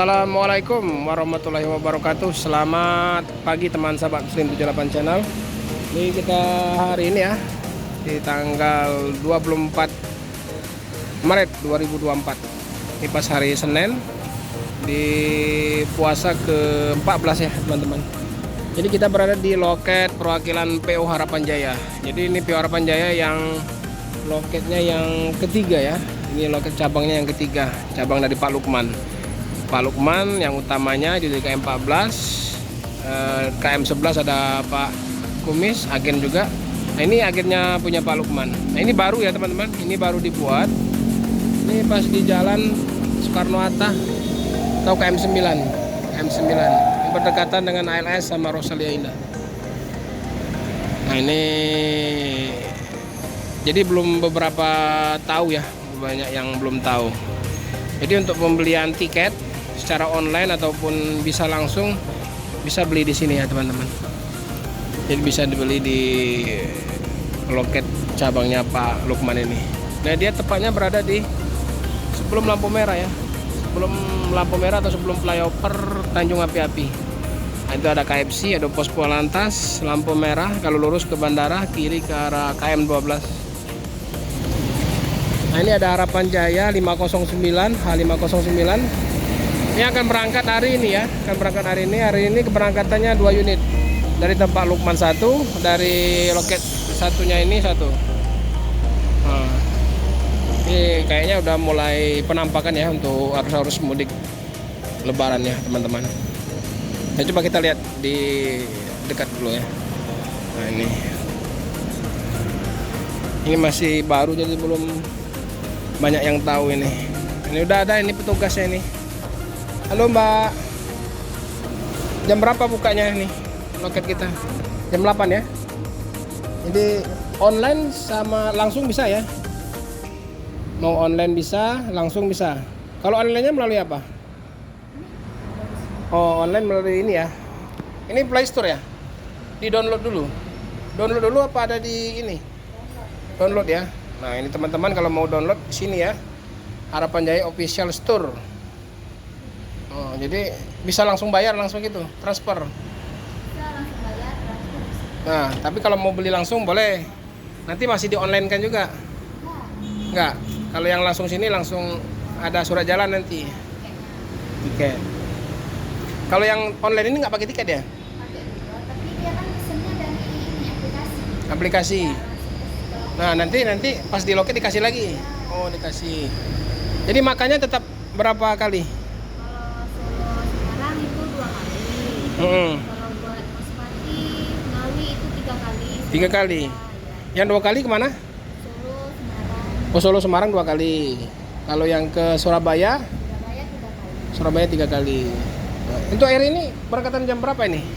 Assalamualaikum warahmatullahi wabarakatuh. Selamat pagi teman sahabat Muslim 78 channel. Ini kita hari ini ya, di tanggal 24 Maret 2024. Ini pas hari Senin di puasa ke-14 ya teman-teman. Jadi kita berada di loket perwakilan PO Harapan Jaya. Jadi ini PO Harapan Jaya yang loketnya yang ketiga ya. Ini loket cabangnya yang ketiga, cabang dari Pak Lukman. Pak Lukman yang utamanya di KM 14, KM 11 ada Pak Kumis, agen juga. Nah ini agennya punya Pak Lukman. Nah ini baru ya teman-teman, ini baru dibuat. Ini pas di jalan Soekarno-Hatta atau KM 9, KM 9 yang berdekatan dengan ALS sama Rosalia Indah. Nah ini jadi belum beberapa tahu ya, banyak yang belum tahu. Jadi untuk pembelian tiket secara online ataupun bisa langsung, bisa beli di sini ya teman-teman. Jadi bisa dibeli di loket cabangnya Pak Lukman ini. Nah dia tepatnya berada di sebelum lampu merah ya, sebelum lampu merah atau sebelum flyover Tanjung Api-Api. Nah, itu ada KFC, ada pos Polantas, lampu merah. Kalau lurus ke bandara, kiri ke arah KM 12. Nah ini ada Harapan Jaya 509, H509. Ini akan berangkat hari ini ya, akan berangkat hari ini. Hari ini keberangkatannya 2 unit dari tempat Lukman 1, dari loket satunya ini 1. Nah, ini kayaknya udah mulai penampakan ya untuk arus mudik Lebaran ya teman-teman. Nah, coba kita lihat di dekat dulu ya. Nah ini masih baru jadi belum banyak yang tahu ini. Ini udah ada ini petugasnya ini. Halo Mbak, jam berapa bukanya nih loket kita? Jam 8 ya. Jadi online sama langsung bisa ya. Mau online bisa, langsung bisa. Kalau online-nya melalui apa? Oh, online melalui ini ya. Ini Play Store ya. Di download dulu. Download dulu apa ada di ini? Download ya. Nah ini teman-teman kalau mau download sini ya, Harapan Jaya Official Store. Oh, jadi bisa langsung bayar langsung gitu, transfer. Bisa langsung bayar, transfer. Nah, tapi kalau mau beli langsung boleh. Nanti masih di online kan juga? Enggak. Kalau yang langsung sini langsung ada surat jalan nanti. Tiket. Kalau yang online ini nggak pakai tiket ya? Pakai juga, tapi dia kan pesennya dari ini Aplikasi. Nah, nanti pas di loket dikasih lagi. Oh, dikasih. Jadi makannya tetap berapa kali? Kalau sekarang itu 2 kali. Kalau buat Masmati, Ngawi itu 3 kali. 3 kali. Yang 2 kali kemana? Solo, Semarang. Oh, Solo Semarang 2 kali. Kalau yang ke Surabaya? Surabaya 3 kali. Surabaya 3 kali. Nah, untuk air ini berangkatan jam berapa ini? Ini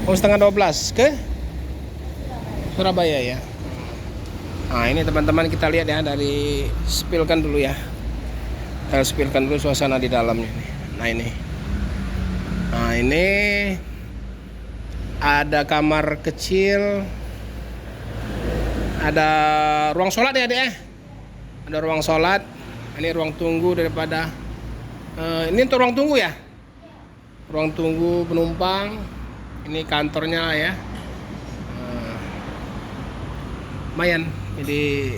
jam setengah 12 ke Surabaya ya. Nah ini teman-teman kita lihat ya, dari spillkan dulu ya. Kita spillkan dulu suasana di dalamnya. Nah ini ada kamar kecil, ada ruang sholat ya dek. Ada ruang sholat. Ini ruang tunggu daripada ini untuk ruang tunggu ya. Ruang tunggu penumpang. Ini kantornya lah ya. Lumayan, jadi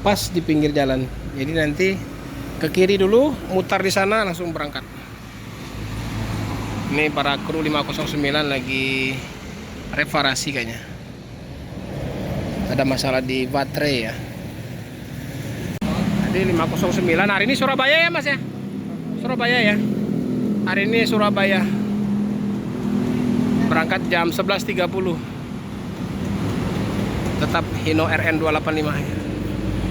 pas di pinggir jalan. Jadi nanti ke kiri dulu, mutar di sana langsung berangkat. Ini para kru 509 lagi reparasi kayaknya. Ada masalah di baterai ya. Jadi 509 hari ini Surabaya ya Mas ya? Surabaya ya. Hari ini Surabaya. Berangkat jam 11.30. Tetap Hino RN 285 ya.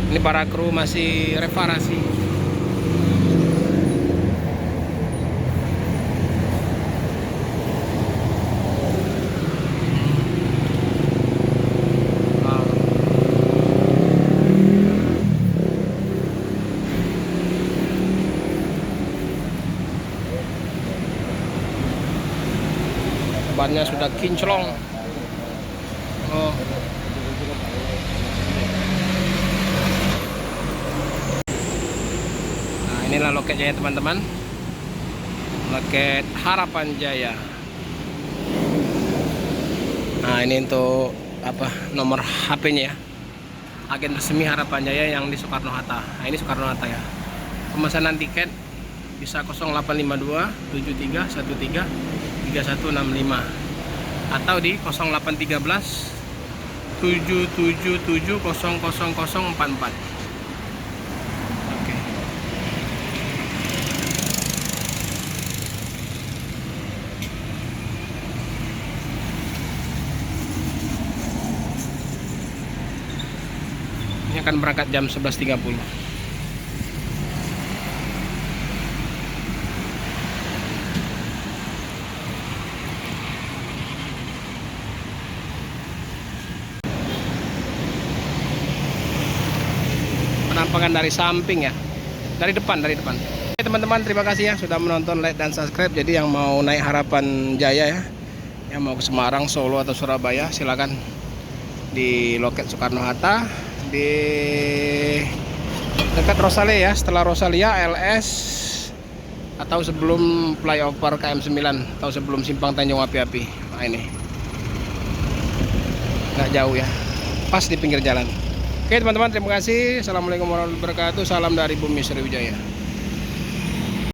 Ini para kru masih reparasi. Bannya sudah kinclong. Oh. Inilah loketnya ya teman-teman. Loket Harapan Jaya. Nah, ini untuk apa, nomor HP-nya ya. Agen resmi Harapan Jaya yang di Soekarno Hatta. Nah, ini Soekarno Hatta ya. Pemesanan tiket bisa 0852 7313 3165 atau di 0813 777 00044. Oke. Ini akan berangkat jam 11.30. Penampakan dari samping ya, dari depan. Oke teman-teman, terima kasih ya sudah menonton, like dan subscribe. Jadi yang mau naik Harapan Jaya ya, yang mau ke Semarang, Solo atau Surabaya, silakan di loket Soekarno Hatta di dekat Rosalia ya, setelah Rosalia LS atau sebelum flyover KM9 atau sebelum simpang Tanjung Api-Api. Nah, ini nggak jauh ya, pas di pinggir jalan. Oke teman-teman, terima kasih. Assalamualaikum warahmatullahi wabarakatuh. Salam dari Bumi Sriwijaya.